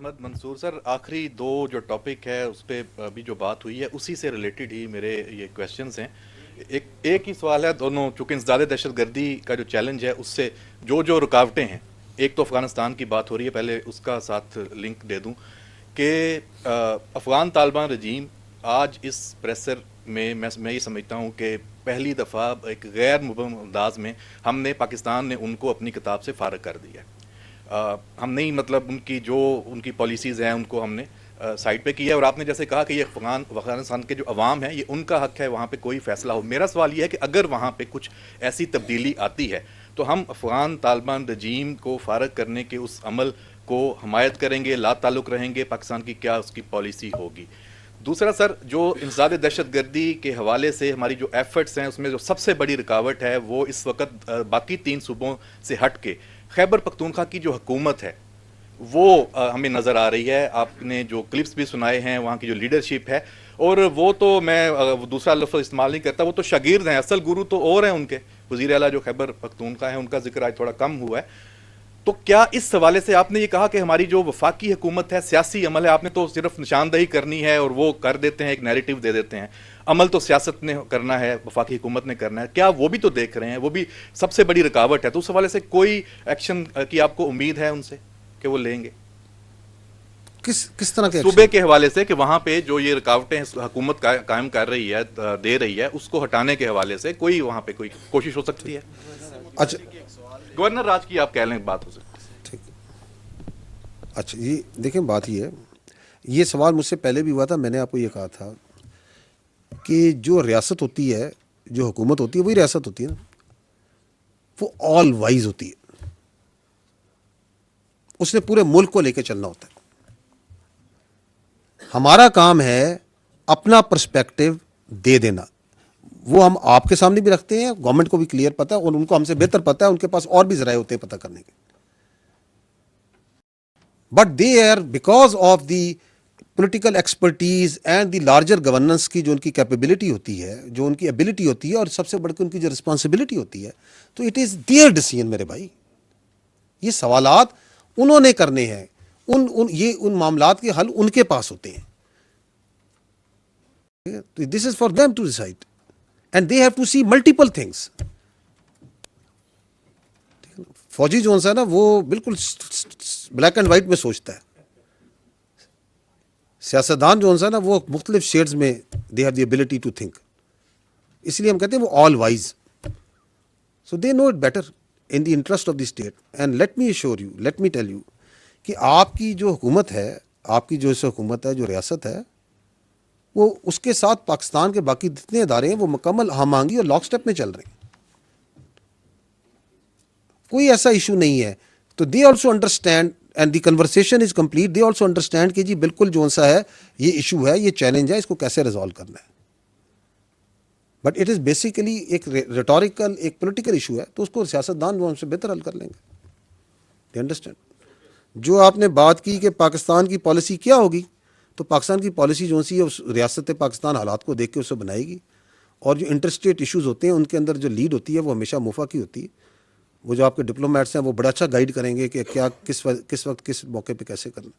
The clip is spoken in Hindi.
अहमद मंसूर सर, आखिरी दो जो टॉपिक है उस पर अभी जो बात हुई है उसी से रिलेटेड ही मेरे ये क्वेश्चंस हैं। एक ही सवाल है, दोनों चूंकि इंसदाद दहशतगर्दी का जो चैलेंज है उससे जो जो रुकावटें हैं, एक तो अफ़गानिस्तान की बात हो रही है, पहले उसका साथ लिंक दे दूं कि अफ़गान तालिबान रजीम आज इस प्रेशर में मैं ये समझता हूँ कि पहली दफ़ा एक गैर मुबहम अंदाज में हमने पाकिस्तान ने उनको अपनी किताब से फारग कर दिया है। हम नहीं मतलब उनकी जो उनकी पॉलिसीज़ हैं उनको हमने साइड पे किया है। और आपने जैसे कहा कि ये अफगानिस्तान के जो अवाम है ये उनका हक है वहाँ पे कोई फैसला हो। मेरा सवाल ये है कि अगर वहाँ पे कुछ ऐसी तब्दीली आती है तो हम अफगान तालिबान रजीम को फारग करने के उस अमल को हमायत करेंगे, ला ताल्लुक़ रहेंगे, पाकिस्तान की क्या उसकी पॉलिसी होगी। दूसरा सर, जो इंसदाद दहशतगर्दी के हवाले से हमारी जो एफर्ट्स हैं उसमें जो सबसे बड़ी रुकावट है वो इस वक्त बाकी 3 सूबों से हट के खैबर पख्तूनख्वा की जो हुकूमत है वो हमें नज़र आ रही है। आपने जो क्लिप्स भी सुनाए हैं वहाँ की जो लीडरशिप है, और वो तो मैं दूसरा लफ्ज़ इस्तेमाल नहीं करता, वो तो शागिर्द हैं, असल गुरु तो और हैं उनके। वज़ीर आला जो खैबर पख्तूनख्वा है उनका जिक्र आज थोड़ा कम हुआ है। तो क्या इस हवाले से आपने ये कहा कि हमारी जो वफाकी हुकूमत है सियासी अमल है, आपने तो सिर्फ निशानदही करनी है और वो कर देते हैं, एक नैरेटिव दे देते हैं, अमल तो सियासत ने करना है, वफाकी हुकूमत ने करना है, क्या वो भी तो देख रहे हैं? वो भी सबसे बड़ी रुकावट है। तो उस हवाले से कोई एक्शन की आपको उम्मीद है उनसे कि वो लेंगे? किस तरह के सूबे के हवाले से कि वहां पे जो ये रुकावटें हुकूमत कायम कर रही है, दे रही है, उसको हटाने के हवाले से कोई वहां पे कोई कोशिश हो सकती है? अच्छा, गवर्नर राज की आप कह लें बात हो सकती है। ठीक। अच्छा, ये देखें, बात ये है, ये सवाल मुझसे पहले भी हुआ था। मैंने आपको ये कहा था कि जो रियासत होती है, जो हुकूमत होती है, वही रियासत होती है ना, वो ऑल वाइज होती है। उसने पूरे मुल्क को लेकर चलना होता है। हमारा काम है अपना पर्सपेक्टिव दे देना। वो हम आपके सामने भी रखते हैं, गवर्नमेंट को भी क्लियर पता है और उनको हमसे बेहतर पता है, उनके पास और भी जराए होते हैं पता करने के। But they are, because of the political expertise and the larger governance की जो उनकी कैपेबिलिटी होती है, जो उनकी एबिलिटी होती है, और सबसे बढ़कर उनकी जो रिस्पॉन्सिबिलिटी होती है, तो इट इज़ देयर डिसीजन मेरे भाई। ये सवालात उन्होंने करने हैं, उन मामलात के हल उनके पास होते हैं। This is for them to decide and they have to see multiple things. फौजी जो है ना, वो बिल्कुल ब्लैक एंड वाइट में सोचता है। सियासतदान जो है ना, वो मुख्तलिफ शेड्स में they have the ability to think. इसलिए हम कहते हैं वो all wise. So they know it better in the interest of the state. And let me assure you, let me tell you कि आपकी जो हुकूमत है, आपकी जो इस हुकूमत है, जो रियासत है, वो उसके साथ पाकिस्तान के बाकी जितने इदारे हैं वो मुकम्मल हमांगी और लॉक स्टेप में चल रहे हैं। कोई ऐसा इशू नहीं है। तो they also understand and the conversation is complete. They also understand कि जी बिल्कुल जो सा है, ये इशू है, ये चैलेंज है, इसको कैसे रिजॉल्व करना है। बट इट इज़ बेसिकली एक रेटोरिकल, एक पोलिटिकल इशू है, तो उसको सियासतदान जो हमसे बेहतर हल कर लेंगे। They understand. जो आपने बात की कि पाकिस्तान की पॉलिसी क्या होगी, तो पाकिस्तान की पॉलिसी जो सी है उस रियासत पाकिस्तान हालात को देख के उसे बनाएगी। और जो इंटरस्टेट इश्यूज़ होते हैं उनके अंदर जो लीड होती है वो हमेशा मुफा की होती है। वो जो आपके डिप्लोमेट्स हैं वो बड़ा अच्छा गाइड करेंगे कि क्या किस वक्त किस मौके पे कैसे करना।